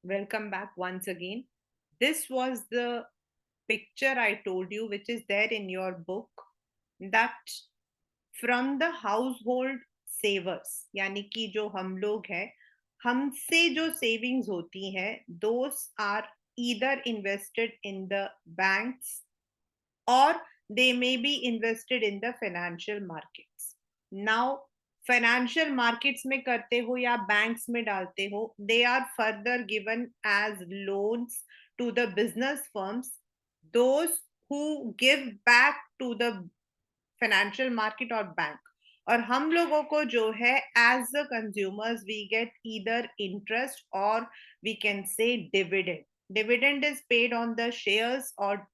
Welcome back once again. This was the picture I told you, which is there in your book, that from the household savers, यानी कि जो हम लोग हैं, हमसे जो savings होती हैं, those are either invested in the banks or they may be invested in the financial markets. Now, financial markets में करते हो या banks में डालते हो, they are further given as loans to the business firms, those who give back to the financial market or bank. और हम लोगों को जो है as the consumers we get either interest or we can say dividend. Dividend is paid on the shares or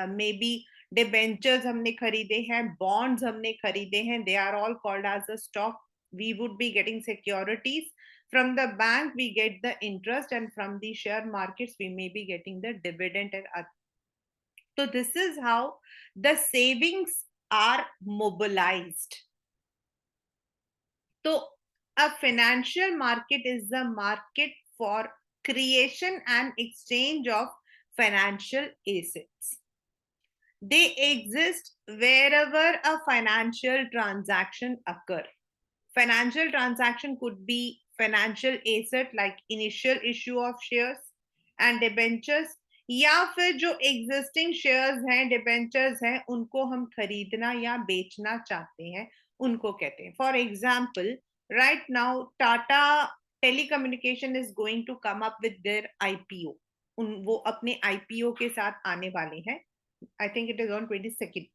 maybe debentures हमने खरीदे हैं, bonds हमने खरीदे हैं, they are all called as a stock. We would be getting securities. From the bank we get the interest, and from the share markets we may be getting the dividend and so this is how the savings are mobilized. So a financial market is the market for creation and exchange of financial assets. They exist wherever a financial transaction occur. Financial transaction could be financial asset like initial issue of shares and debentures, या फिर जो existing shares हैं, debentures हैं, उनको हम खरीदना या बेचना चाहते हैं, उनको कहते हैं. For example, right now Tata Telecommunication is going to come up with their IPO. वो अपने IPO के साथ आने वाले हैं. I think it is on 22nd.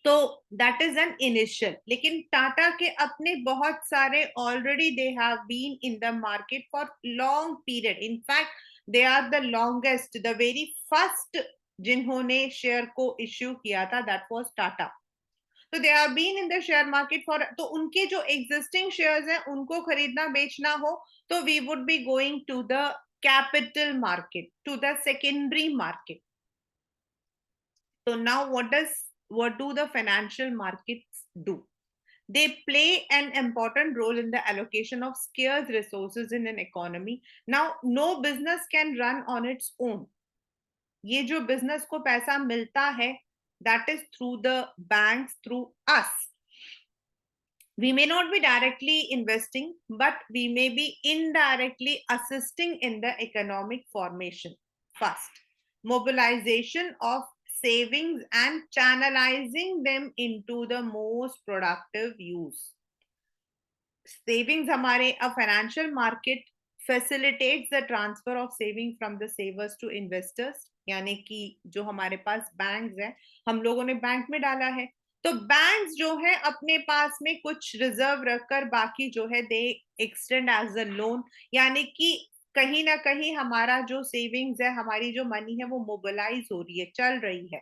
तो दैट इज एन इनिशियल, लेकिन टाटा के अपने बहुत सारे already they have been in the market for long period. In fact they are the longest, the very first जिन्होंने शेयर को इश्यू किया था दैट वाज टाटा. तो they are been in the share market for, तो उनके जो एग्जिस्टिंग शेयर्स हैं उनको खरीदना बेचना हो तो we would be going to the capital market, to the secondary market. So now what do the financial markets do? They play an important role in the allocation of scarce resources in an economy. Now no business can run on its own. ये जो business को पैसा मिलता है, that is through the banks, through us. We may not be directly investing, but we may be indirectly assisting in the economic formation. First, mobilization of savings and channelizing them into the most productive use. Savings हमारे, a financial market facilitates the transfer of saving from the savers to investors. यानी कि जो हमारे पास banks हैं, हम लोगों ने bank में डाला है, तो बैंक्स जो है अपने पास में कुछ रिजर्व रखकर बाकी जो है they extend as a loan, यानी कि कहीं ना कहीं हमारा जो सेविंग्स है, हमारी जो मनी है वो मोबिलाइज हो रही है, चल रही है.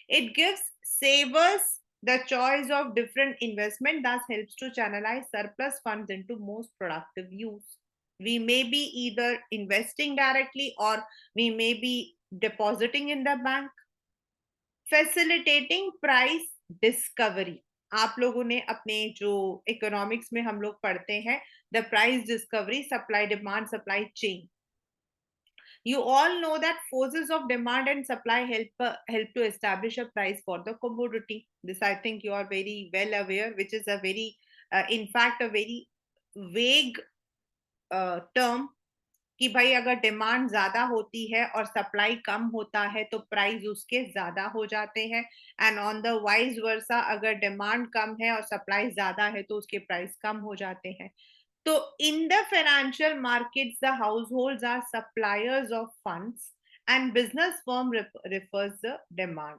It gives savers the choice of different investment, thus helps to channelize surplus funds into most productive use. We may be either investing directly or we may be depositing in the bank. Facilitating price discovery. आप लोगों ने अपने जो economics में हम लोग पढ़ते हैं, the price discovery, supply demand, supply chain. You all know that forces of demand and supply help to establish a price for the commodity. This I think you are very well aware, which is a very in fact a very vague term, कि भाई अगर demand ज्यादा होती है और supply कम होता है तो प्राइस उसके ज्यादा हो जाते हैं, एंड ऑन द वाइज वर्सा अगर डिमांड कम है और सप्लाई ज्यादा है तो उसके प्राइस कम हो जाते हैं. So in the financial markets, the households are suppliers of funds and business firm refers the demand.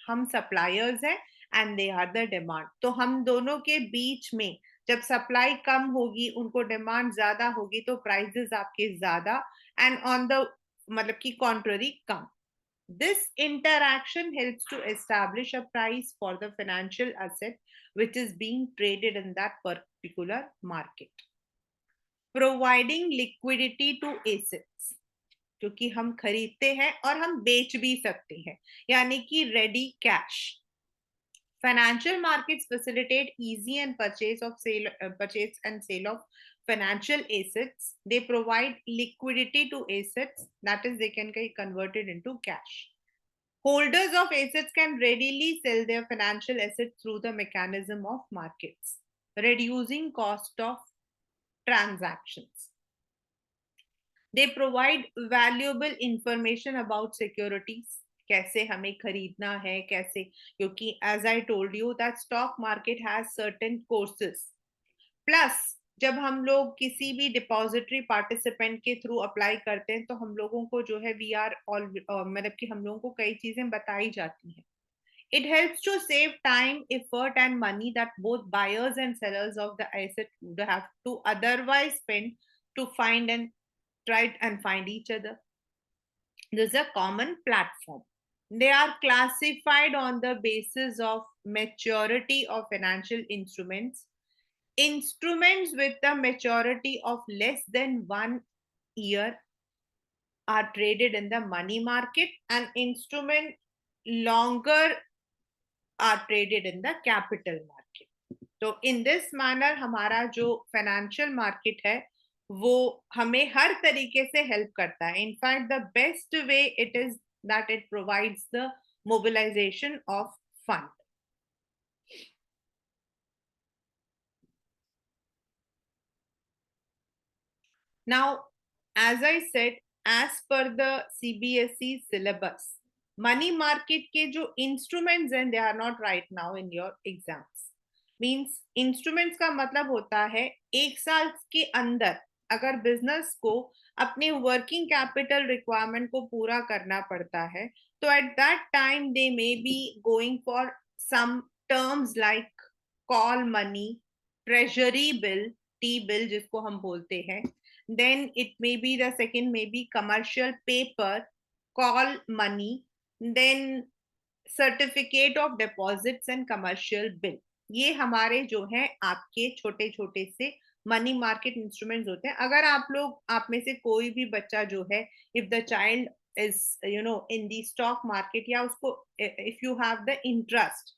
हम suppliers हैं and they are the demand. तो हम दोनों के बीच में जब सप्लाई कम होगी, उनको डिमांड ज्यादा होगी, तो प्राइसेस आपके ज्यादा, एंड ऑन द मतलब की contrary come. This interaction helps to establish a price for the financial asset which is being traded in that particular market. Providing liquidity to assets, क्योंकि हम खरीदते हैं और हम बेच भी सकते हैं, यानी कि ready cash. Financial markets facilitate easy and purchase and sale of financial assets. They provide liquidity to assets, that is, they can get converted into cash. Holders of assets can readily sell their financial assets through the mechanism of markets, reducing cost of transactions. They provide valuable information about securities, कैसे हमें खरीदना है कैसे, क्योंकि as I told you that stock market has certain courses. Plus जब हम लोग किसी भी डिपॉजिटरी पार्टिसिपेंट के थ्रू अप्लाई करते हैं तो हम लोगों को जो है वी आर ऑल मतलब कि हम लोगों को कई चीजें बताई जाती हैं. It helps to save time, effort, and money that both buyers and sellers of the asset would have to otherwise spend to find and try and find each other. There's a common platform. They are classified on the basis of maturity of financial instruments. Instruments with a maturity of less than 1 year are traded in the money market, and instrument longer are traded in the capital market. तो in this manner हमारा जो financial market है वो हमें हर तरीके से help करता है. In fact, the best way it is that it provides the mobilization of fund. Now, as I said, as per the CBSE syllabus, money market के जो instruments हैं, they are not right now in your exams. Means instruments का मतलब होता है 1 साल के अंदर अगर बिजनेस को अपने वर्किंग कैपिटल रिक्वायरमेंट को पूरा करना पड़ता है तो at that time they may be going for some terms like call money, treasury bill, T bill जिसको हम बोलते हैं. Then it may be the second may be commercial paper, call money, then certificate of deposits and commercial bill. ये हमारे जो है आपके छोटे छोटे से मनी मार्केट इंस्ट्रूमेंट्स होते हैं. अगर आप लोग आप में से कोई भी बच्चा जो है if the child is in the stock market या उसको if you have the interest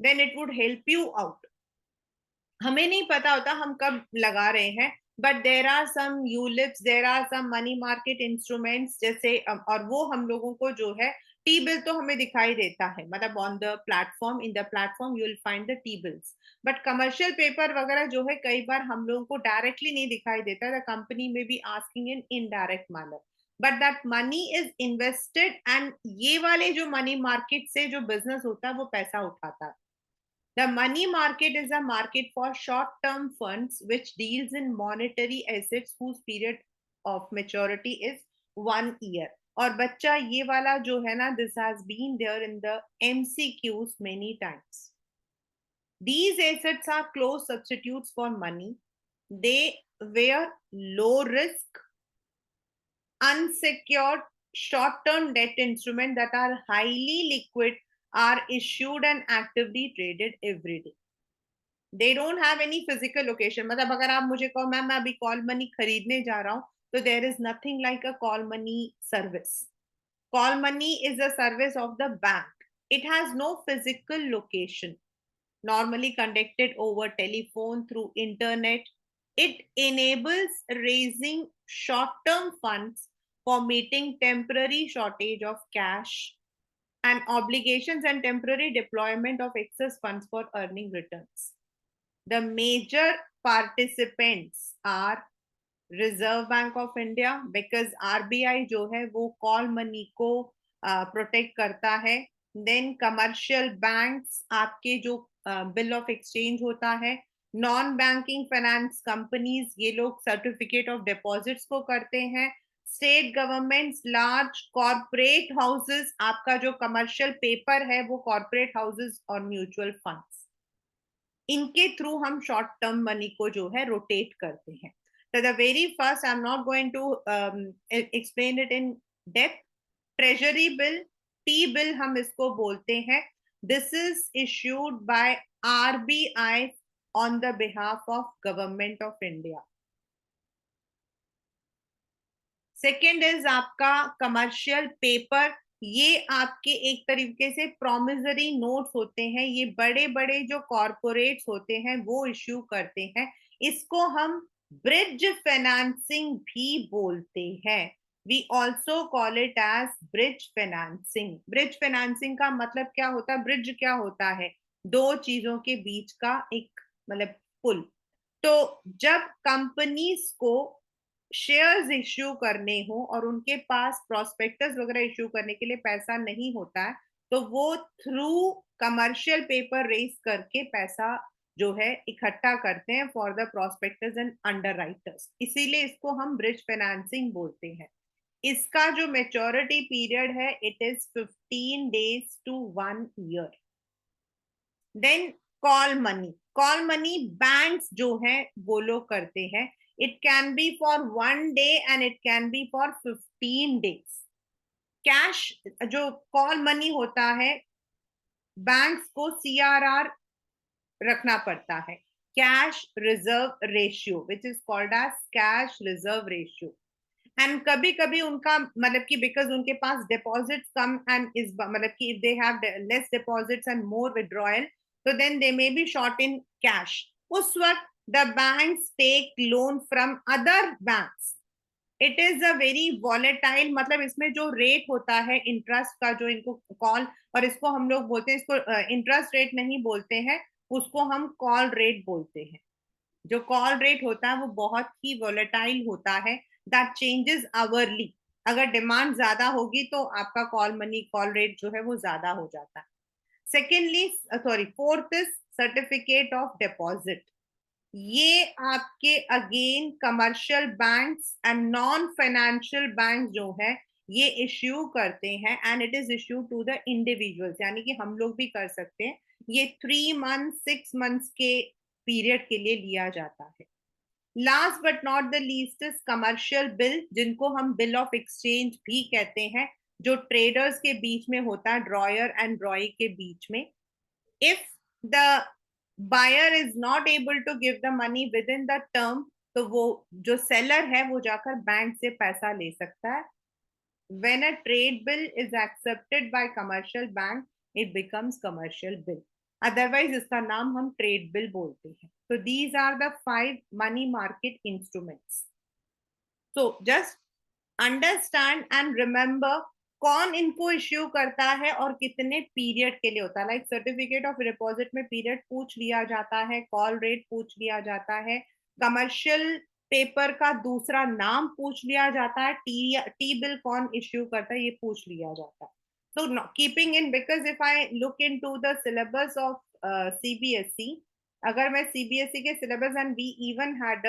then it would help you out. हमें नहीं पता होता हम कब लगा रहे हैं but there are some ULIPs, there are some money market instruments जैसे और वो हम लोगों को जो है टी बिल तो हमें दिखाई देता है, मतलब on the platform, in the platform you will find the T bills. But commercial paper वगैरह जो है कई बार हम लोगों को डायरेक्टली नहीं दिखाई देता. द कंपनी में be asking in indirect manner but that money is invested and ये वाले जो मनी मार्केट से जो बिजनेस होता है वो पैसा उठाता है. The money market is a market for short-term funds which deals in monetary assets whose period of maturity is 1 year. और बच्चा ये वाला जो है ना, this has been there in the MCQs many times. These assets are close substitutes for money. They were low risk, unsecured, short-term debt instruments that are highly liquid, are issued and actively traded every day. They don't have any physical location. मतलब अगर आप मुझे कहो ma'am मैं अभी call money खरीदने जा रहा हूँ तो there is nothing like a call money service. Call money is a service of the bank. It has no physical location. Normally conducted over telephone, through internet. It enables raising short-term funds for meeting temporary shortage of cash and obligations and temporary deployment of excess funds for earning returns. The major participants are Reserve Bank of India because RBI जो है वो call money को protect करता है. Then commercial banks आपके जो bill of exchange होता है. नॉन बैंकिंग फाइनेंस कंपनीज ये लोग सर्टिफिकेट ऑफ डिपॉजिट्स को करते हैं. State governments, large corporate houses, आपका जो कमर्शियल पेपर है वो कॉर्पोरेट हाउसेस और म्यूचुअल फंड्स, इनके थ्रू हम शॉर्ट टर्म मनी को जो है रोटेट करते हैं. So the very first, I'm not going to explain it in depth. Treasury bill, T bill हम इसको बोलते हैं. This is issued by RBI on the behalf of Government of India. Second is आपका commercial paper. ये आपके एक तरीके से प्रॉमिसरी नोट्स होते हैं, ये बड़े बड़े जो कॉरपोरेट्स होते हैं वो इश्यू करते हैं। इसको हम ब्रिज फाइनेंसिंग भी बोलते हैं। We also call it as bridge financing. Bridge financing का मतलब क्या होता है? ब्रिज क्या होता है? दो चीजों के बीच का एक मतलब पुल। तो जब कंपनीज को शेयर्स इश्यू करने हो और उनके पास प्रोस्पेक्टस वगैरह इश्यू करने के लिए पैसा नहीं होता है, तो वो थ्रू कमर्शियल पेपर रेस करके पैसा जो है इकट्ठा करते हैं for the prospectus and underwriters. इसीलिए इसको हम ब्रिज फाइनेंसिंग बोलते हैं। इसका जो मेच्योरिटी पीरियड है, it is 15 days to 1 year। Then call money banks जो है वो लोग करते हैं। It can be for 1 day and it can be for 15 days। Cash जो कॉल मनी होता है, बैंक्स को सीआरआर रखना पड़ता है, cash reserve ratio, which is called as cash reserve ratio. And कभी कभी उनका मतलब कि बिकॉज उनके पास डिपॉजिट्स कम एंड इज मतलब कि if they have less deposits and more withdrawal, तो then they may be short in cash. उस वक्त the banks take loan from other banks. It is a very volatile, मतलब इसमें जो रेट होता है इंटरेस्ट का, जो इनको कॉल, और इसको हम लोग बोलते हैं, इसको इंटरेस्ट रेट नहीं बोलते हैं, उसको हम कॉल रेट बोलते हैं। जो कॉल रेट होता है वो बहुत ही वोलेटाइल होता है, दैट चेंजेस आवरली। अगर डिमांड ज्यादा होगी तो आपका कॉल मनी कॉल रेट जो है वो ज्यादा हो जाता है। Secondly sorry fourth is certificate of deposit. ये आपके again commercial banks and non financial bank जो है ये इश्यू करते हैं, and it is issue to the individuals, यानी कि हम लोग भी कर सकते हैं। ये 3 months 6 months के पीरियड के लिए लिया जाता है। Last but not the least is commercial bill, जिनको हम बिल ऑफ एक्सचेंज भी कहते हैं, जो ट्रेडर्स के बीच में होता है, ड्रॉयर एंड ड्रॉई के बीच में। If the buyer is not able to give the money within the term, तो वो जो सेलर है वो जाकर बैंक से पैसा ले सकता है। when a trade bill is accepted by commercial bank, it becomes commercial bill। otherwise इसका नाम हम ट्रेड बिल बोलते हैं। so these are the 5 money market instruments। so just understand and remember कौन इनको इश्यू करता है और कितने पीरियड के लिए होता है। लाइक सर्टिफिकेट ऑफ डिपॉजिट में पीरियड पूछ लिया जाता है, कॉल रेट पूछ लिया जाता है, कमर्शियल पेपर का दूसरा नाम पूछ लिया जाता है, टी बिल कौन इश्यू करता है ये पूछ लिया जाता है। so keeping in, because if I look into the syllabus of CBSE, अगर मैं सीबीएसई के syllabus and we even had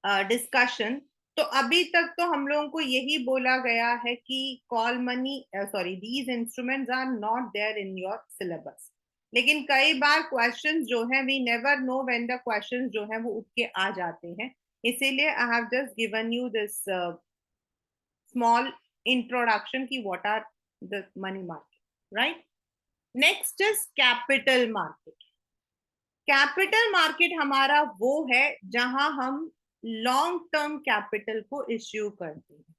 a discussion, तो अभी तक तो हम लोगों को यही बोला गया है कि call money sorry these instruments are not there in your syllabus. लेकिन कई बार क्वेश्चंस जो है, we never know when the questions जो है वो उठ के आ जाते हैं। इसीलिए I have just given you this small introduction की what are the money market, right. Next is capital market. Capital market हमारा वो है जहां हम लॉन्ग टर्म कैपिटल को इश्यू करते हैं।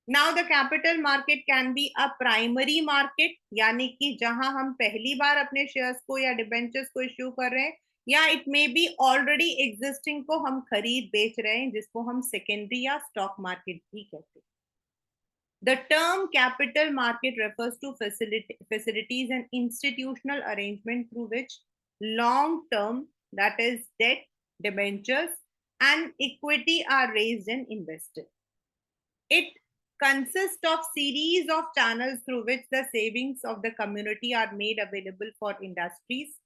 Now the capital market can be a primary market, यानी कि जहां हम पहली बार अपने शेयर्स को या डिबेंचर्स को इश्यू कर रहे हैं, या it may B already existing को हम खरीद बेच रहे हैं, जिसको हम सेकेंडरी या स्टॉक मार्केट भी कहते हैं। The term capital market refers to facilities and institutional arrangement through which long-term, that is debt, debentures, and equity are raised and invested. It consists of series of channels through which the savings of the community are made available for industries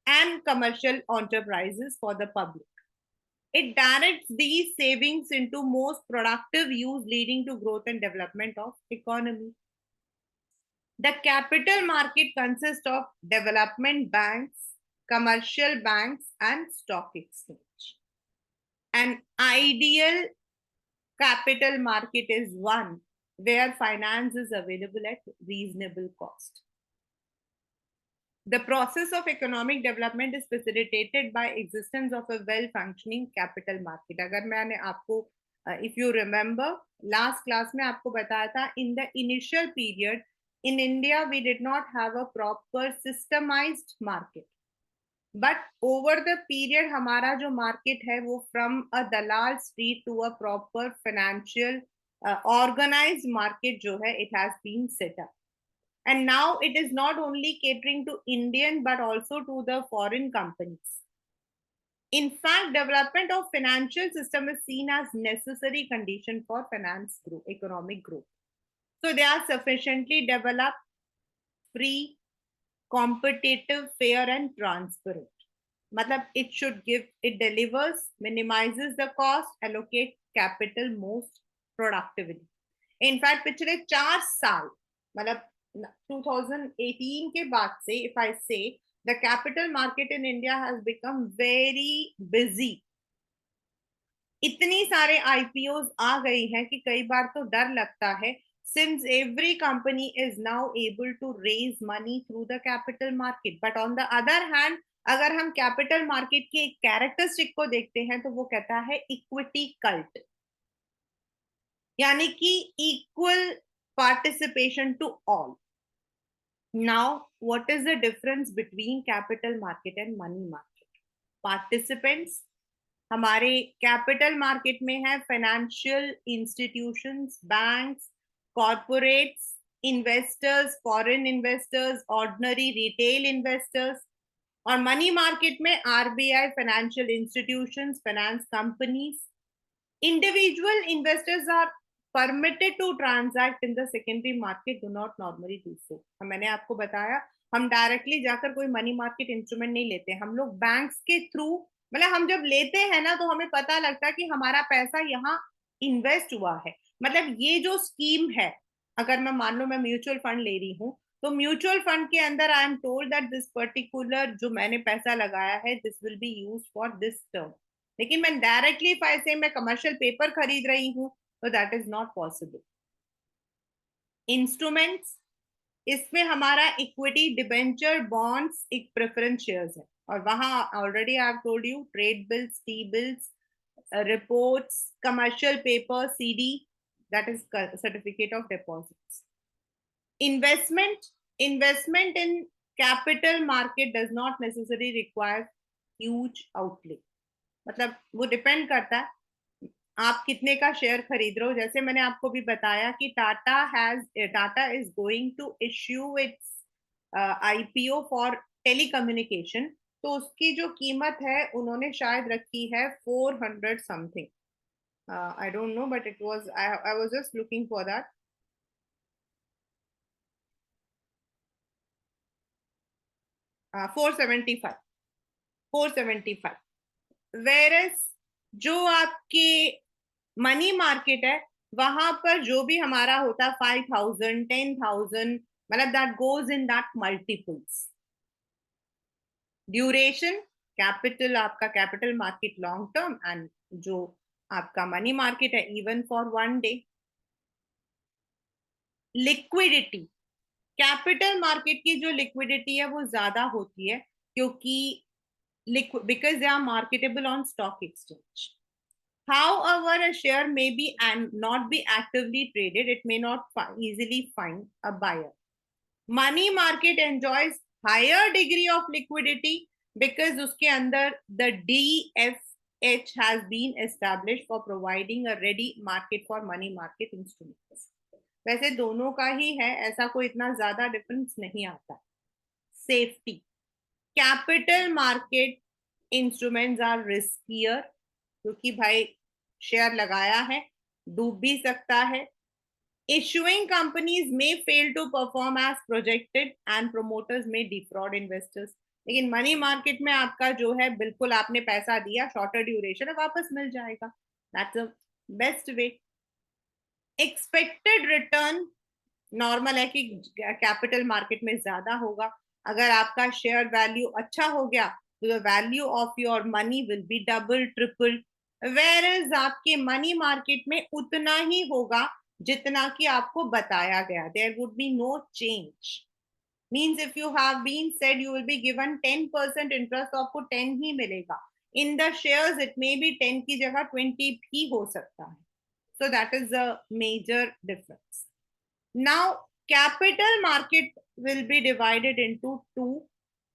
and commercial enterprises for the public. It directs these savings into most productive use, leading to growth and development of economy. The capital market consists of development banks, commercial banks, and stock exchange. An ideal capital market is one where finance is available at reasonable cost. The process of economic development is facilitated by existence of a well functioning capital market। अगर मैंने आपको if you remember, last class में आपको बताया था, in the initial period in India we did not have a proper systemized market, but over the period हमारा जो market है वो from a Dalal street to a proper financial organized market जो है, it has been set up. And now it is not only catering to Indian but also to the foreign companies. In fact, development of financial system is seen as necessary condition for finance growth, economic growth. So they are sufficiently developed, free, competitive, fair, and transparent. Matlab, it should give, it delivers, minimizes the cost, allocate capital most productively. In fact, पिछले 4 साल, मतलब 2018 के बाद से, if I say, the capital market in India has become very busy. इतनी सारे IPO आ गई हैं कि कई बार तो डर लगता है, since every company is now able to raise money through the capital market. But on the other hand, अगर हम कैपिटल मार्केट की एक कैरेक्टरिस्टिक को देखते हैं तो वो कहता है इक्विटी कल्ट, यानी कि equal participation to all. Now, what is the difference between capital market and money market? Participants हमारे कैपिटल मार्केट में है financial institutions, banks, corporates, investors, foreign investors, ordinary retail investors. और मनी मार्केट में RBI, financial institutions, finance companies. Individual investors are permitted to transact in the secondary market, do not normally do so. मैंने आपको बताया, हम directly जाकर कोई money market instrument नहीं लेते, हम लोग बैंक्स के थ्रू, मतलब हम जब लेते हैं ना तो हमें पता लगता है कि हमारा पैसा यहाँ इन्वेस्ट हुआ है. मतलब ये जो स्कीम है, अगर मैं मान लो मैं म्यूचुअल फंड ले रही हूँ, तो म्यूचुअल फंड के अंदर I am told that this particular जो मैंने पैसा लगाया है, this will be use for this term. लेकिन मैं डायरेक्टली पैसे मैं कमर्शियल पेपर खरीद रही हूं तो that is not possible. Instruments, इसमें हमारा इक्विटी, डिबेंचर, बॉन्ड्स, एक प्रेफरेंस शेयर्स है. और वहां already I have told you, trade bills, T bills, reports, commercial paper, CD, that is certificate of deposits. Investment in capital market does not necessary require huge outlay. मतलब वो depend करता है आप कितने का शेयर खरीद रहे हो. जैसे मैंने आपको भी बताया कि Tata is going to issue its IPO for telecommunication, तो उसकी जो कीमत है उन्होंने शायद रखी है 400 something. I don't know but it was, I was just looking for that. 475, 475. Versus जो आपके मनी मार्केट है वहां पर जो भी हमारा होता है 5,000, 10,000, मतलब that goes in that multiples. Duration, capital, आपका capital market long term, and जो आपका मनी मार्केट है even for 1 day. Liquidity, capital market की जो लिक्विडिटी है वो ज्यादा होती है क्योंकि because they are marketable on stock exchange. However, a share may be and not be actively traded. It may not easily find a buyer. Money market enjoys higher degree of liquidity because uske andar the DFH has been established for providing a ready market for money market instruments. वैसे दोनों का ही है, ऐसा कोई इतना ज्यादा difference नहीं आता. Safety, capital market instruments are riskier क्योंकि भाई शेयर लगाया है, डूब भी सकता है. इशूइंग कंपनीज में fail to perform as projected and promoters में डिफ्रॉड इन्वेस्टर्स. लेकिन मनी मार्केट में आपका जो है बिल्कुल आपने पैसा दिया, शॉर्टर ड्यूरेशन है, वापस मिल जाएगा. That's the best way. Expected return normal है कि कैपिटल मार्केट में ज्यादा होगा. अगर आपका शेयर वैल्यू अच्छा हो गया तो the value of your money will be double, triple. Where आपके मनी मार्केट में उतना ही होगा जितना कि आपको बताया गया. There would be no change. Means if you have been said you will be given 10% interest, तो आपको 10 ही मिलेगा. In the shares it may be 10 की जगह 20 भी हो सकता है. So that is a major difference. Now capital market will be divided into two.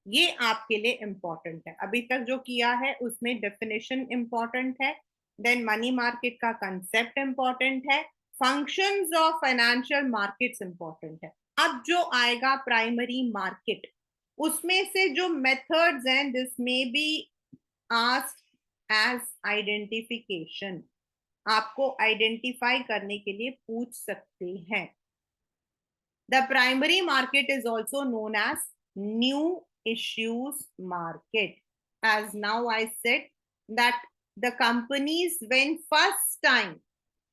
ये आपके लिए इंपॉर्टेंट है, अभी तक जो किया है उसमें डेफिनेशन इंपॉर्टेंट है, देन मनी मार्केट का कंसेप्ट इंपॉर्टेंट है, functions of financial markets important है. अब जो आएगा प्राइमरी मार्केट, उसमें से जो मेथड्स हैं, this may be asked as identification, आपको आइडेंटिफाई करने के लिए पूछ सकते हैं. The primary market is also known as new issues market. As now I said that the companies when first time,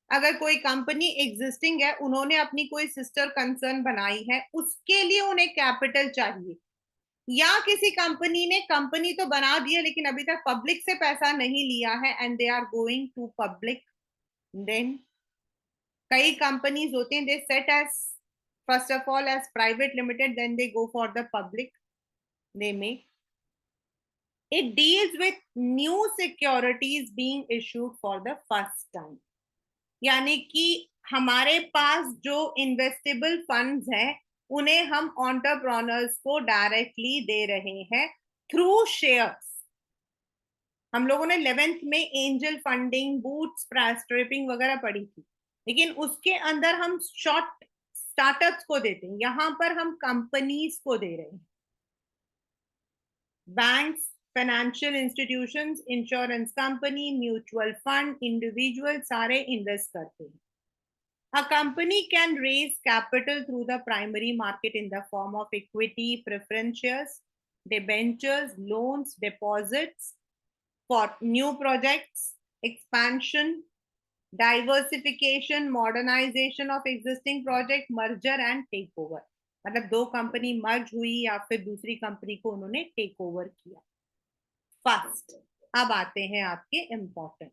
अगर कोई कंपनी एग्जिस्टिंग है, उन्होंने अपनी कोई सिस्टर कंसर्न बनाई है, उसके लिए उन्हें कैपिटल चाहिए, या किसी कंपनी ने कंपनी तो बना दी है लेकिन अभी तक पब्लिक से पैसा नहीं लिया है and they are going to public, then कई कंपनीज होते हैं, they set as first of all as private limited, then they go for the public. They may. It deals with new securities being issued for the first time. यानी कि हमारे पास जो investable funds हैं, उन्हें हम entrepreneurs को directly दे रहे हैं थ्रू शेयर्स. हम लोगों ने 11th में एंजल फंडिंग, बूट स्ट्रैपिंग वगैरह पढ़ी थी, लेकिन उसके अंदर हम शॉर्ट स्टार्टअप्स को देते हैं, यहां पर हम कंपनीज को दे रहे हैं. Banks, financial institutions, insurance company, mutual fund, individual सारे invest करते हैं. A company can raise capital through the primary market in the form of equity, preference shares, debentures, loans, deposits for new projects, expansion, diversification, modernization of existing project, merger and takeover. मतलब दो company merge हुई या फिर दूसरी company को उन्होंने take over किया. First, अब आते हैं आपके इंपॉर्टेंट,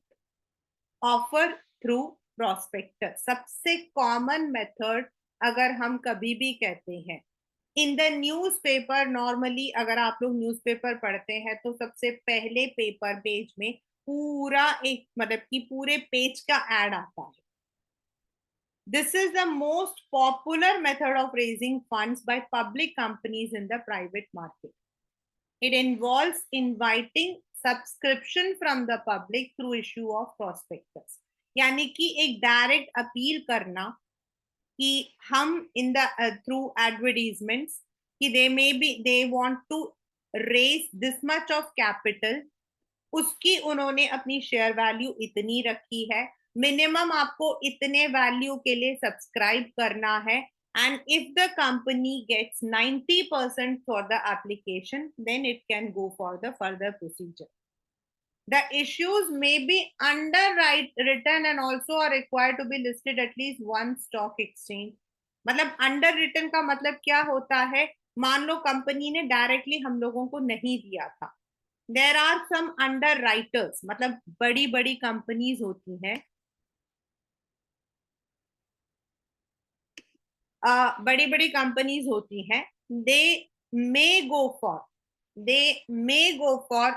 ऑफर थ्रू प्रोस्पेक्टस. सबसे कॉमन मेथड अगर हम कभी भी कहते हैं इन द न्यूज़पेपर, नॉर्मली अगर आप लोग न्यूज़पेपर पढ़ते हैं तो सबसे पहले पेपर पेज में पूरा एक मतलब कि पूरे पेज का एड आता है. This is the most popular method of raising funds by public companies in the private market. It involves inviting subscription from the public through issue of prospectus. यानी कि एक डायरेक्ट अपील करना कि हम in the through advertisements कि they want to raise this much of capital, उसकी उन्होंने अपनी शेयर वैल्यू इतनी रखी है, मिनिमम आपको इतने वैल्यू के लिए सब्सक्राइब करना है, and if the company gets 90% for the application, then it can go for the further procedure. The issues may be underwritten and also are required to be listed at least one stock exchange. मतलब underwritten का मतलब क्या होता है, मान लो company ने directly हम लोगों को नहीं दिया था, देर आर सम अंडरराइटर्स, मतलब बड़ी बड़ी कंपनीज होती हैं, बड़ी बड़ी कंपनीज होती हैं, they may go for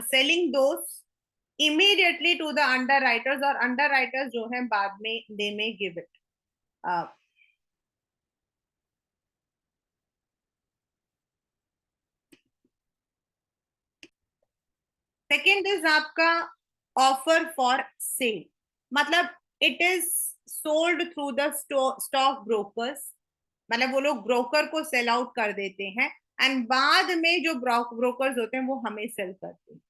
selling those immediately to the underwriters, और अंडरराइटर्स जो हैं बाद में they may give it. Second is आपका ऑफर फॉर सेल, मतलब it is sold through the stock brokers, मतलब वो लोग ब्रोकर को सेल आउट कर देते हैं एंड बाद में जो ब्रोकर्स होते हैं वो हमें सेल करते हैं.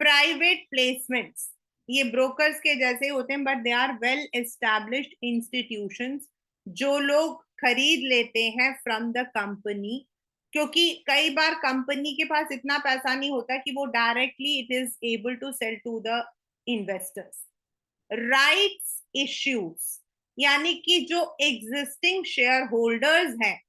प्राइवेट प्लेसमेंट्स, ये ब्रोकर्स के जैसे होते हैं but they are well established institutions, जो लोग खरीद लेते हैं फ्रॉम द कंपनी, क्योंकि कई बार कंपनी के पास इतना पैसा नहीं होता कि वो directly it is able to sell to the investors. Rights issues, यानी कि जो एग्जिस्टिंग शेयर होल्डर्स हैं,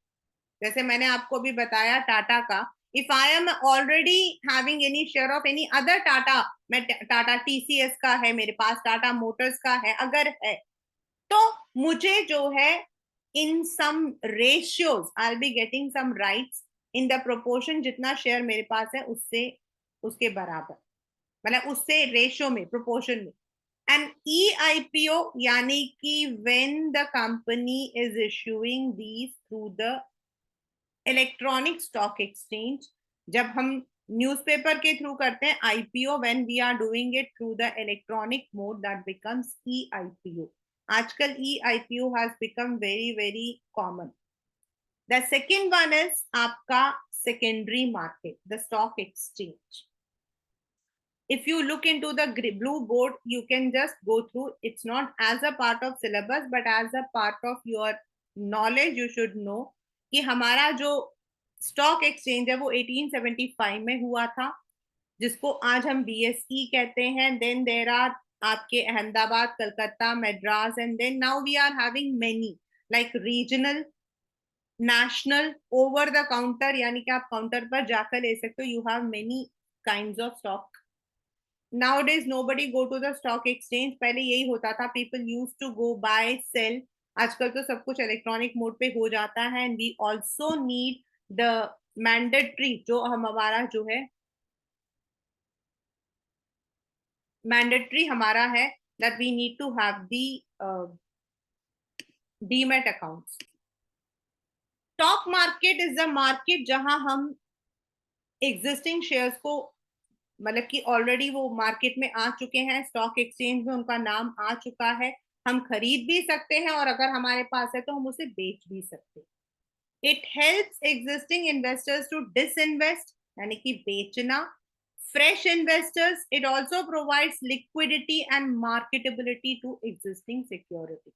जैसे मैंने आपको भी बताया टाटा का, if I am already having any share of any other Tata, मैं टाटा टीसीएस का है मेरे पास, टाटा मोटर्स का है अगर है, तो मुझे जो है in some ratios I will be getting some rights in the proportion, जितना शेयर मेरे पास है उससे उसके बराबर, मतलब उससे रेशियो में, प्रोपोर्शन में. एंड EIPO यानी कि when the company is issuing these through the electronic stock exchange, जब हम न्यूज़पेपर के थ्रू करते हैं IPO, when we are doing it through the electronic mode that becomes EIPO. आजकल EIPO has become very very common. The second one is आपका secondary market, the stock exchange. If you look into the blue board, you can just go through. It's not as a part of syllabus, but as a part of your knowledge, you should know कि हमारा जो stock exchange है वो 1875 में हुआ था, जिसको आज हम BSE कहते हैं. देन देर आर आपके Ahmedabad, Calcutta, Madras, and then now we are having many like regional, national, over the counter, यानी कि आप काउंटर पर जाकर ले सकते हो. You have many kinds of stock. Nowadays nobody go to the stock exchange. पहले यही होता था, people used to go buy sell. आजकल तो सब कुछ इलेक्ट्रॉनिक मोड पे हो जाता है. And we also need the mandatory, जो हमारा जो है मैंडेटरी हमारा है, that we need to have the demat accounts. Stock market is the market जहां हम एग्जिस्टिंग शेयर्स को, मतलब कि ऑलरेडी वो मार्केट में आ चुके हैं, स्टॉक एक्सचेंज में उनका नाम आ चुका है, हम खरीद भी सकते हैं और अगर हमारे पास है तो हम उसे बेच भी सकते हैं. It helps existing investors to disinvest, यानी कि बेचना. Fresh investors, it also provides liquidity and marketability to existing securities.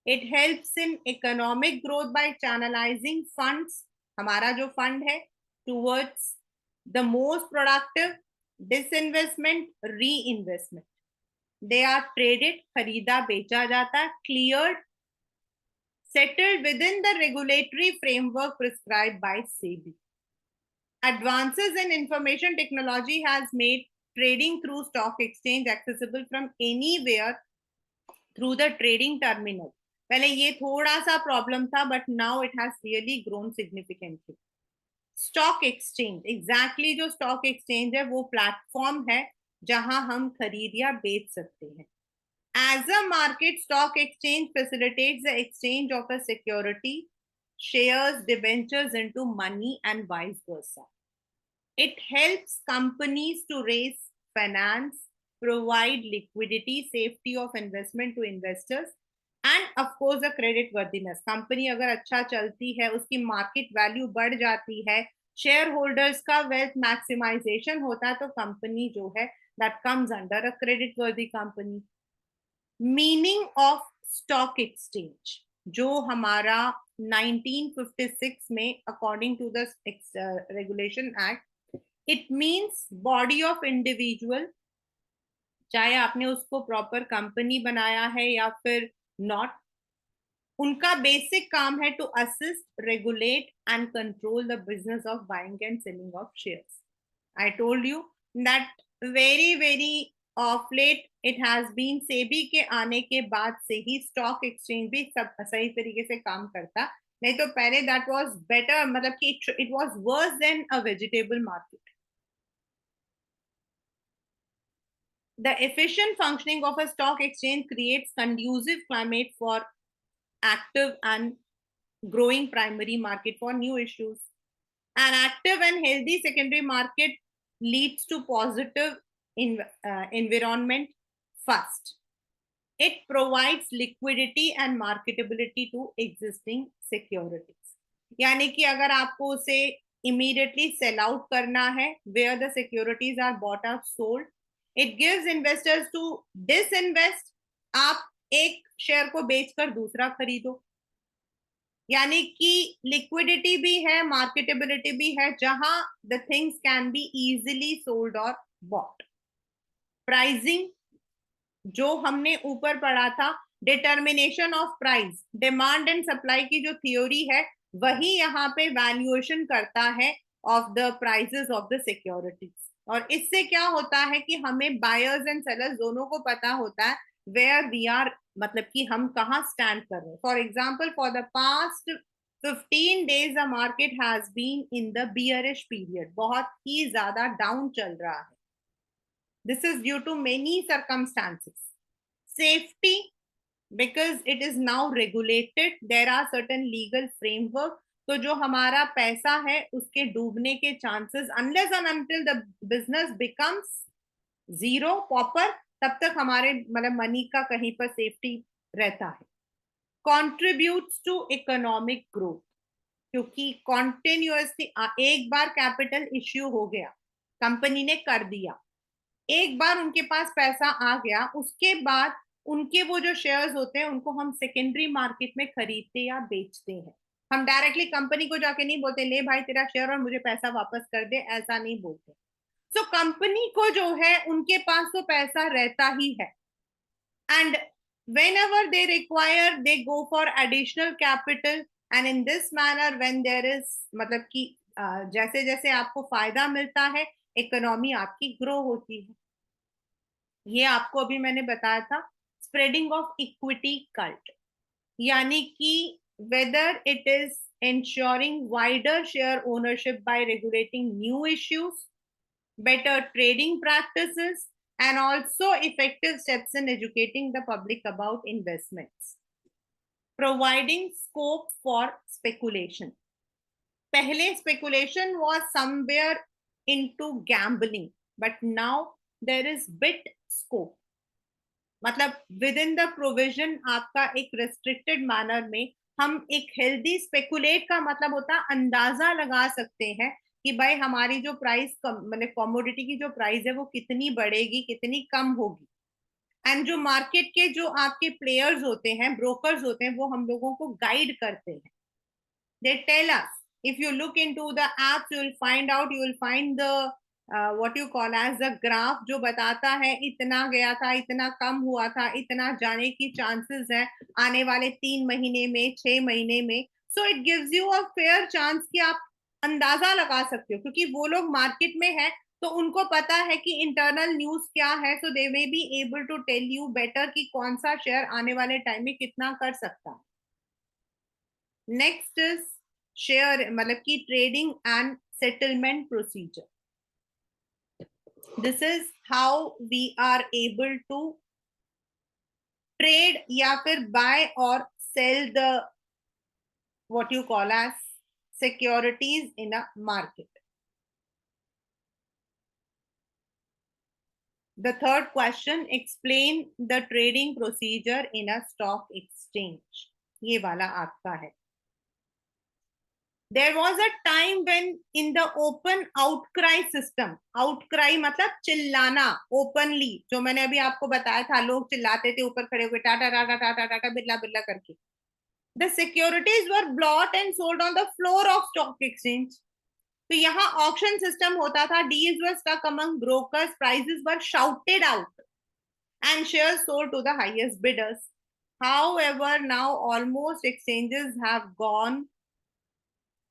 It helps in economic growth by channelizing funds, हमारा जो फंड है, towards the most productive. Disinvestment, reinvestment. They are traded, खरीदा बेचा जाता, cleared, settled within the regulatory framework prescribed by SEBI. Advances in information technology has made trading through stock exchange accessible from anywhere through the trading terminal. पहले ये थोड़ा सा problem था, but now it has really grown significantly. Stock exchange, exactly जो stock exchange है वो platform है जहां हम खरीद या बेच सकते हैं. As a market, stock exchange facilitates the exchange of a security, shares, debentures into money and vice versa. It helps companies to raise finance, provide liquidity, safety of investment to investors, and of course the credit worthiness. Company अगर अच्छा चलती है, उसकी market value बढ़ जाती है, shareholders का wealth maximisation होता है, तो कंपनी जो है that comes under a creditworthy company. Meaning of stock exchange, जो हमारा 1956 में according to the regulation act, it means body of individual, चाहे आपने उसको प्रॉपर कंपनी बनाया है या फिर नॉट, उनका बेसिक काम है to assist, regulate and control the business of buying and selling of shares. I told you that very very of late it has been, SEBI के आने के बाद से ही स्टॉक एक्सचेंज भी सब सही तरीके से काम करता, नहीं तो पहले दैट वाज बेटर, मतलब कि it was worse than a vegetable market. The efficient functioning of a stock exchange creates conducive climate for active and growing primary market for new issues. An active and healthy secondary market leads to positive environment. First, it provides liquidity and marketability to existing securities. यानी कि अगर आपको उसे immediately sell out करना है, where the securities are bought or sold, it gives investors to disinvest. आप एक share को बेचकर दूसरा खरीदो, यानी कि लिक्विडिटी भी है, मार्केटेबिलिटी भी है, जहां the things can be easily sold और बॉट. प्राइसिंग, जो हमने ऊपर पढ़ा था, determination of price, demand and supply की जो थ्योरी है, वही यहाँ पे वैल्यूएशन करता है of the prices of the securities. और इससे क्या होता है कि हमें बायर्स एंड सेलर्स दोनों को पता होता है वेयर वी आर, मतलब कि हम कहाँ स्टैंड कर रहे हैं. For example, for the past 15 days the market has been in the bearish period, बहुत ही ज्यादा डाउन चल रहा है. This is due to many circumstances. Safety, because it is now regulated, there are certain legal framework. तो जो हमारा पैसा है उसके डूबने के chances, unless and until the business becomes zero pauper, तब तक हमारे मतलब मनी का कहीं पर सेफ्टी रहता है. कॉन्ट्रीब्यूट्स टू इकोनॉमिक ग्रोथ, क्योंकि कॉन्टिन्यूअसली एक बार कैपिटल इश्यू हो गया, कंपनी ने कर दिया, एक बार उनके पास पैसा आ गया, उसके बाद उनके वो जो शेयर्स होते हैं उनको हम सेकेंडरी मार्केट में खरीदते या बेचते हैं. हम डायरेक्टली कंपनी को जाके नहीं बोलते ले भाई तेरा शेयर और मुझे पैसा वापस कर दे, ऐसा नहीं बोलते. सो कंपनी को जो है उनके पास तो पैसा रहता ही है, and whenever they require they go for additional capital, and in this manner when there is मतलब कि जैसे जैसे आपको फायदा मिलता है इकोनॉमी आपकी ग्रो होती है. ये आपको अभी मैंने बताया था स्प्रेडिंग ऑफ इक्विटी कल्ट, यानी कि whether it is ensuring wider share ownership by regulating new issues, better trading practices, and also effective steps in educating the public about investments, providing scope for speculation. पहले speculation was somewhere into gambling, but now there is bit scope. मतलब with in the provision आपका एक restricted manner में हम एक healthy speculate का मतलब होता है अंदाजा लगा सकते हैं कि भाई हमारी जो प्राइस मतलब कॉमोडिटी की जो प्राइस है वो कितनी बढ़ेगी कितनी कम होगी. एंड जो मार्केट के जो आपके प्लेयर्स होते हैं, ब्रोकर्स होते हैं, वो हम लोगों को गाइड करते हैं. They tell us, if you look into the apps you will find out, you will find the what you call as the graph, जो बताता है इतना गया था, इतना कम हुआ था, इतना जाने की चांसेस है आने वाले 3 महीने में, 6 महीने में. So it gives you a fair chance कि आप अंदाजा लगा सकते हो, क्योंकि वो लोग मार्केट में है तो उनको पता है कि इंटरनल न्यूज क्या है. So they may be able to tell you better कि कौन सा शेयर आने वाले टाइम में कितना कर सकता है. नेक्स्ट इज शेयर मतलब की trading and settlement procedure. This is how we are able to trade या फिर बाय और sell the what you call as securities in a market. The third question, explain the trading procedure in a stock exchange. ये वाला आपका है. There was a time when in the open outcry system, outcry मतलब चिल्लाना openly, जो मैंने अभी आपको बताया था लोग चिल्लाते थे ऊपर खड़े हुए टाटा टाटा टाटा टाटा बिरला बिरला करके. The securities were bought and sold on the floor of stock exchange. तो यहाँ auction system होता था, deals were stuck among brokers, prices were shouted out and shares sold to the highest bidders. However, now almost exchanges have gone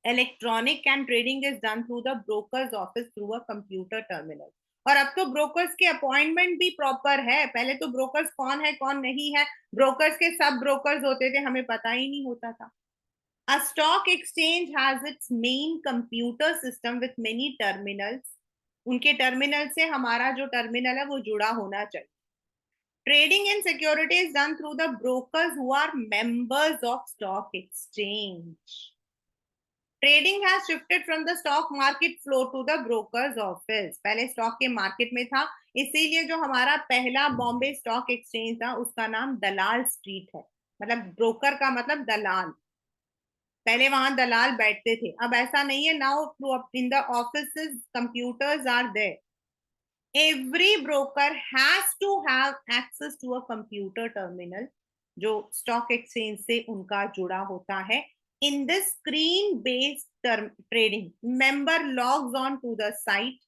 electronic and trading is done through the brokers office through a computer terminal. और अब तो brokers के appointment भी proper है. पहले तो brokers कौन है कौन नहीं है, ब्रोकर्स के सब ब्रोकर्स होते थे, हमें पता ही नहीं होता था. A stock exchange has its main computer system with many terminals. उनके टर्मिनल से हमारा जो टर्मिनल है वो जुड़ा होना चाहिए. Trading in security is done through the brokers who are members of stock exchange. Trading has shifted from the stock market floor to the brokers office. पहले स्टॉक के मार्केट में था, इसीलिए जो हमारा पहला बॉम्बे स्टॉक एक्सचेंज था उसका नाम दलाल स्ट्रीट है. मतलब ब्रोकर का मतलब दलाल. पहले वहां दलाल बैठते थे, अब ऐसा नहीं है. Now in the offices computers are there. Every broker has to have access to a computer terminal जो स्टॉक एक्सचेंज से उनका जुड़ा होता है. In this screen-based trading, member logs on to the site.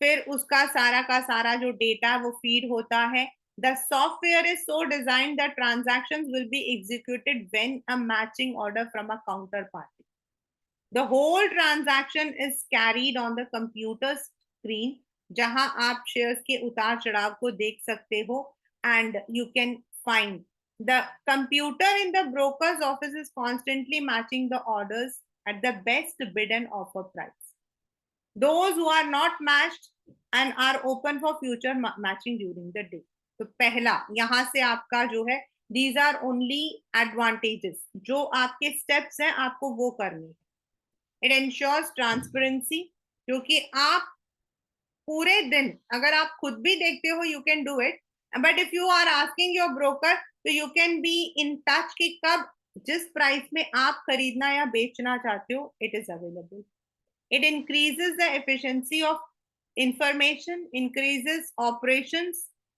फिर उसका सारा का सारा जो डेटा वो फीड होता है. The software is so designed that transactions will be executed when a matching order from a counterparty. The whole transaction is carried on the computer screen, जहां आप शेयर्स के उतार चढ़ाव को देख सकते हो. And you can find the computer in the broker's office is constantly matching the orders at the best bid and offer price. Those who are not matched and are open for future matching during the day. तो पहला यहां से आपका जो है, these are only advantages, जो आपके steps हैं आपको वो करने हैं. It ensures transparency, क्योंकि आप पूरे दिन अगर आप खुद भी देखते हो you can do it, but if you are asking your broker तो you can be in touch कि कब जिस प्राइस में आप खरीदना या बेचना चाहते हो it is available. It increases the efficiency of information, increases operations,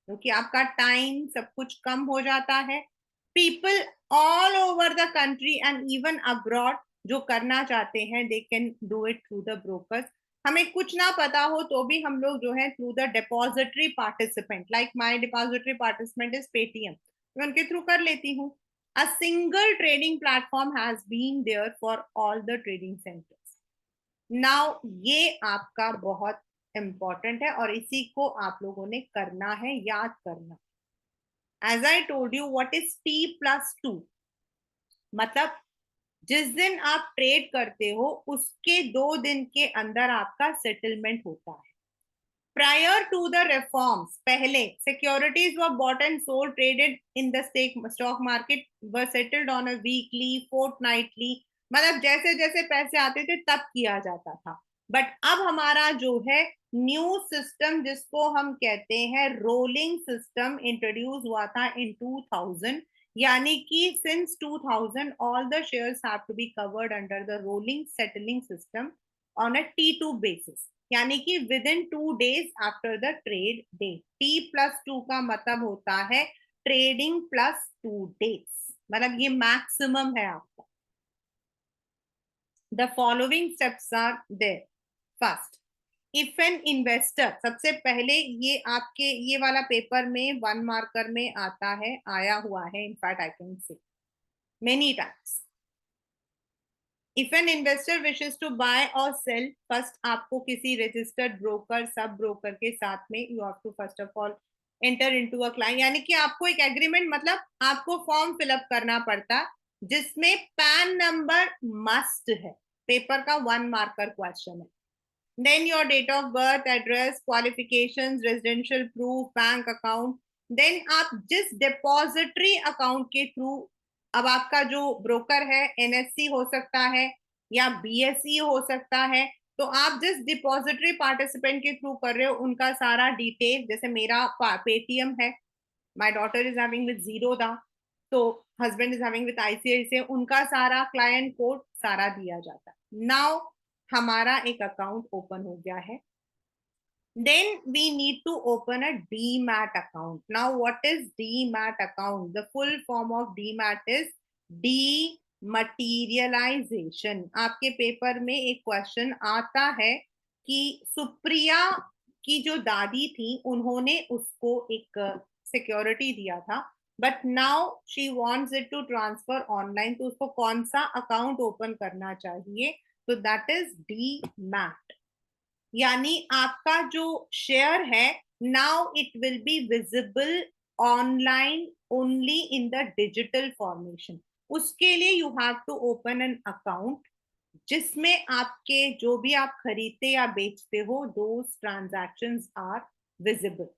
क्योंकि आपका टाइम सब कुछ कम हो जाता है. People all over the country and even abroad जो करना चाहते हैं they can do it through the brokers. हमें कुछ ना पता हो तो भी हम लोग जो है through the depository participant, like my depository participant is Paytm, मैं उनके थ्रू कर लेती हूँ. A single trading platform has been there for all the trading centers. Now ये आपका बहुत इंपॉर्टेंट है और इसी को आप लोगों ने करना है, याद करना. As I told you what is T+2, मतलब जिस दिन आप ट्रेड करते हो उसके 2 दिन के अंदर आपका सेटलमेंट होता है. प्रायर टू द रिफॉर्म्स, पहले securities were bought and sold traded in the stock market were settled on a weekly, fortnightly, मतलब जैसे जैसे पैसे आते थे तब किया जाता था. बट अब हमारा जो है न्यू सिस्टम जिसको हम कहते हैं रोलिंग सिस्टम इंट्रोड्यूस हुआ था इन 2000, यानी कि since 2000 all the shares have to be covered under the rolling settling system on a T2 basis, यानी कि within 2 days after the trade day. T+2 का मतलब होता है ट्रेडिंग प्लस 2 days, मतलब ये मैक्सिमम है आपका. The following steps are there. First, if an investor, सबसे पहले ये आपके ये वाला पेपर में 1 मार्कर में आता है, आया हुआ है, in fact I can say many times. If an investor wishes to buy or sell, first आपको किसी registered broker, सब broker के साथ में you have to first of all enter into a client, यानी कि आपको एक agreement, मतलब आपको फॉर्म फिलअप करना पड़ता जिसमें पैन नंबर मस्ट है. पेपर का 1 मार्कर क्वेश्चन है. Then your date of birth, address, qualifications, residential proof, bank account. Then आप जिस depository account के थ्रू, अब आपका जो ब्रोकर है NSE हो सकता है या BSE हो सकता है, तो आप जिस डिपॉजिटरी पार्टिसिपेंट के थ्रू कर रहे हो उनका सारा डिटेल, जैसे मेरा पेटीएम है, my daughter is having with Zerodha, तो husband is having with ICICI, उनका सारा क्लाइंट कोड सारा दिया जाता है. नाउ हमारा एक अकाउंट ओपन हो गया है. Then we need to open a DMAT account. Now what is DMAT account? The full form of DMAT is dematerialization. आपके पेपर में एक क्वेश्चन आता है कि सुप्रिया की जो दादी थी उन्होंने उसको एक सिक्योरिटी दिया था, but now she wants it to transfer online, तो उसको कौन सा अकाउंट ओपन करना चाहिए? तो दैट इज DMAT, यानी आपका जो शेयर है now it will be visible online only in the digital formation. उसके लिए you have to open an account जिसमें आपके जो भी आप खरीदते या बेचते हो those transactions are visible.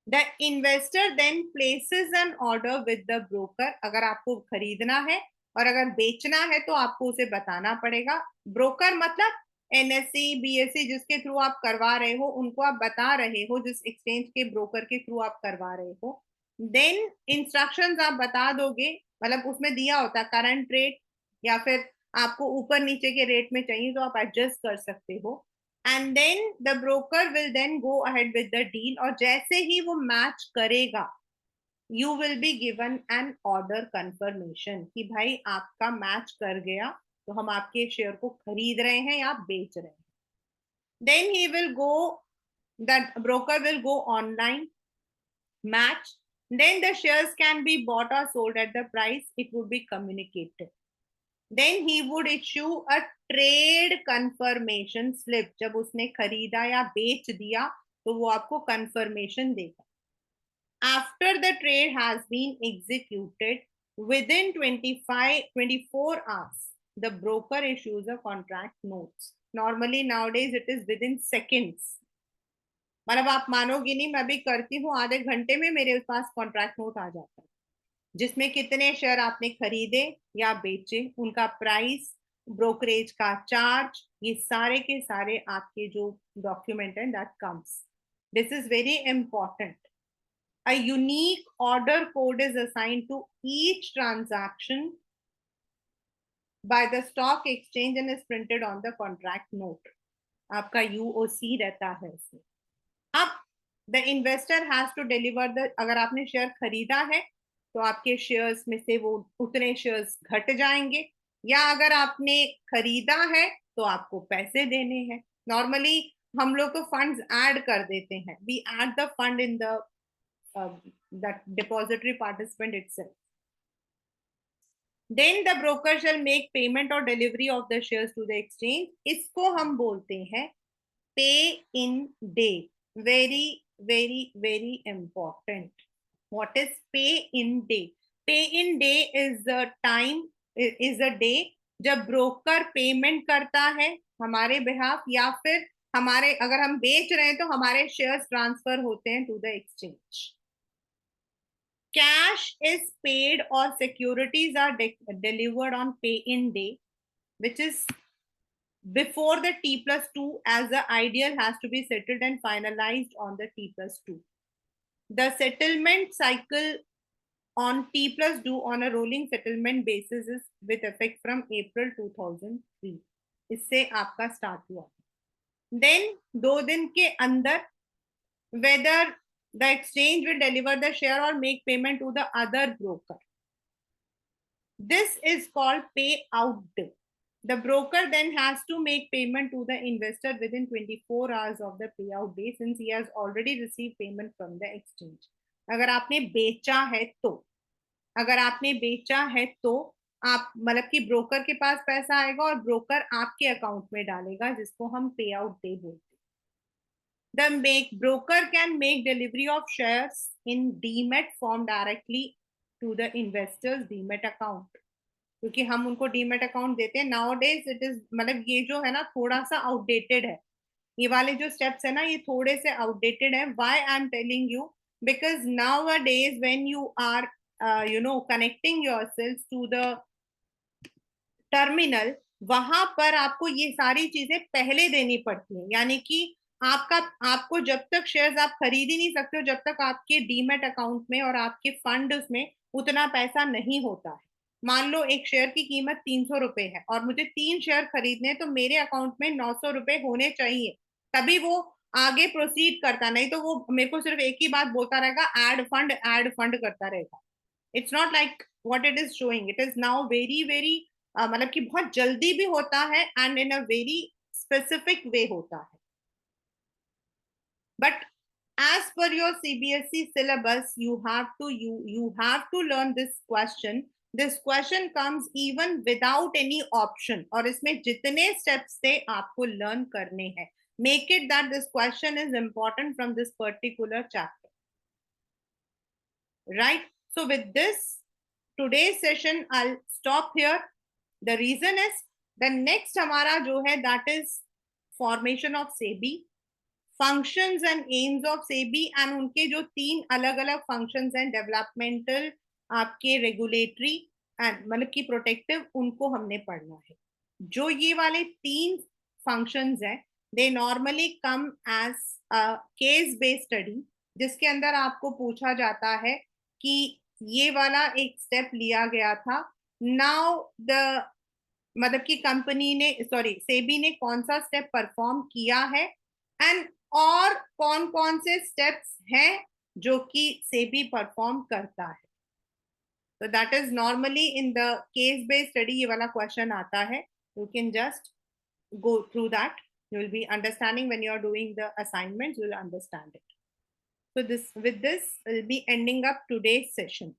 The investor then places an order with the broker. अगर आपको खरीदना है और अगर बेचना है तो आपको उसे बताना पड़ेगा. ब्रोकर मतलब NSE BSE जिसके थ्रू आप करवा रहे हो उनको आप बता रहे हो, जिस एक्सचेंज के ब्रोकर के थ्रू आप करवा रहे हो. देन इंस्ट्रक्शंस आप बता दोगे, मतलब उसमें दिया होता है करंट रेट, या फिर आपको ऊपर नीचे के रेट में चाहिए तो आप एडजस्ट कर सकते हो. And then the broker will then go ahead with the deal, और जैसे ही वो मैच करेगा you will be given an order confirmation कि भाई आपका मैच कर गया, तो हम आपके शेयर को खरीद रहे हैं या बेच रहे हैं. Then he will go, that broker will go online, match, then the shares can be bought or sold at the price it would be communicated. Then he would issue a trade confirmation slip. जब उसने खरीदा या बेच दिया तो वो आपको confirmation देगा. After the trade has been executed within 24 hours, the broker issues a contract notes. Normally nowadays it is within seconds. मतलब आप मानोगे नहीं, मैं भी करती हूँ, आधे घंटे में मेरे पास कॉन्ट्रैक्ट नोट आ जाता है जिसमें कितने शेयर आपने खरीदे या बेचे, उनका प्राइस, ब्रोकरेज का चार्ज, ये सारे के सारे आपके जो डॉक्यूमेंट है that comes. This is very important. A unique order code is assigned to each transaction by the stock exchange and is printed on the contract note. आपका UOC रहता है इसमें. अब the investor has to deliver the, अगर आपने share खरीदा है तो आपके शेयर्स में से वो उतने शेयर्स घट जाएंगे, या अगर आपने खरीदा है तो आपको पैसे देने हैं. नॉर्मली हम लोग तो फंड्स ऐड कर देते हैं, we add the fund in the that depository participant itself. Then the broker shall make payment or delivery of the shares to the exchange. इसको हम बोलते हैं pay in day. Very, very, very important. What is pay in day? Pay in day is the time, is a day जब broker payment करता है हमारे behalf, या फिर हमारे, अगर हम बेच रहे हैं तो हमारे शेयर्स ट्रांसफर होते हैं to the exchange. Cash is paid or securities are delivered on pay in day, which is before the T+2, as the ideal has to be settled and finalized on the T+2. The settlement cycle on T+2 on a rolling settlement basis is with effect from April 2003. इससे आपका start हुआ. Then 2 दिन के अंदर whether the exchange will deliver the share or make payment to the other broker. This is called payout. The broker then has to make payment to the investor within 24 hours of the payout day, since he has already received payment from the exchange. अगर आपने बेचा है तो, अगर आपने बेचा है तो आप, मतलब कि ब्रोकर के पास पैसा आएगा और ब्रोकर आपके अकाउंट में डालेगा, जिसको हम पे आउट डे बोलते हैं. The broker can make delivery of shares in Demat form directly to the investors Demat account. क्योंकि हम उनको डीमेट अकाउंट देते हैं. नाउ डेज इट इज, मतलब ये जो है ना थोड़ा सा आउटडेटेड है, ये वाले जो स्टेप्स है ना ये थोड़े से आउटडेटेड है. Why I am telling you, because nowadays when you are connecting yourself to the terminal, वहां पर आपको ये सारी चीजें पहले देनी पड़ती है. यानी कि आपको जब तक शेयर्स आप खरीद ही नहीं सकते हो जब तक आपके डीमेट अकाउंट में और आपके फंड उसमें उतना पैसा नहीं होता है. मान लो एक शेयर की कीमत 300 रुपए है और मुझे 3 शेयर खरीदने, तो मेरे अकाउंट में 900 रुपए होने चाहिए, तभी वो आगे प्रोसीड करता. नहीं तो वो मेरे को सिर्फ एक ही बात बोलता रहेगा, एड फंड करता रहेगा. It's not like what it is showing. It is now very very, मतलब कि बहुत जल्दी भी होता है and in a very specific way होता है. But as per your CBSE syllabus, you have to learn this question. This question comes even without any option, और इसमें जितने steps थे आपको learn करने हैं. Make it that this question is important from this particular chapter. Right? So with this, today's session I'll stop here. The reason is the next हमारा जो है that is formation of SEBI, functions and AIIMS of SEBI, and उनके जो 3 अलग अलग functions हैं, developmental, आपके regulatory and मतलब की प्रोटेक्टिव, उनको हमने पढ़ना है. जो ये वाले 3 फंक्शंस हैं they normally come as case based study, जिसके अंदर आपको पूछा जाता है कि ये वाला एक स्टेप लिया गया था. नाउ द, मतलब की कंपनी ने, सॉरी सेबी ने कौन सा स्टेप परफॉर्म किया है, एंड और कौन कौन से स्टेप्स हैं जो कि सेबी परफॉर्म करता है. तो that is normally in the case based study ये वाला क्वेश्चन आता है. You can just go through that. You will be understanding when you are doing the assignments, you will understand it. So this, with this, we'll be ending up today's session.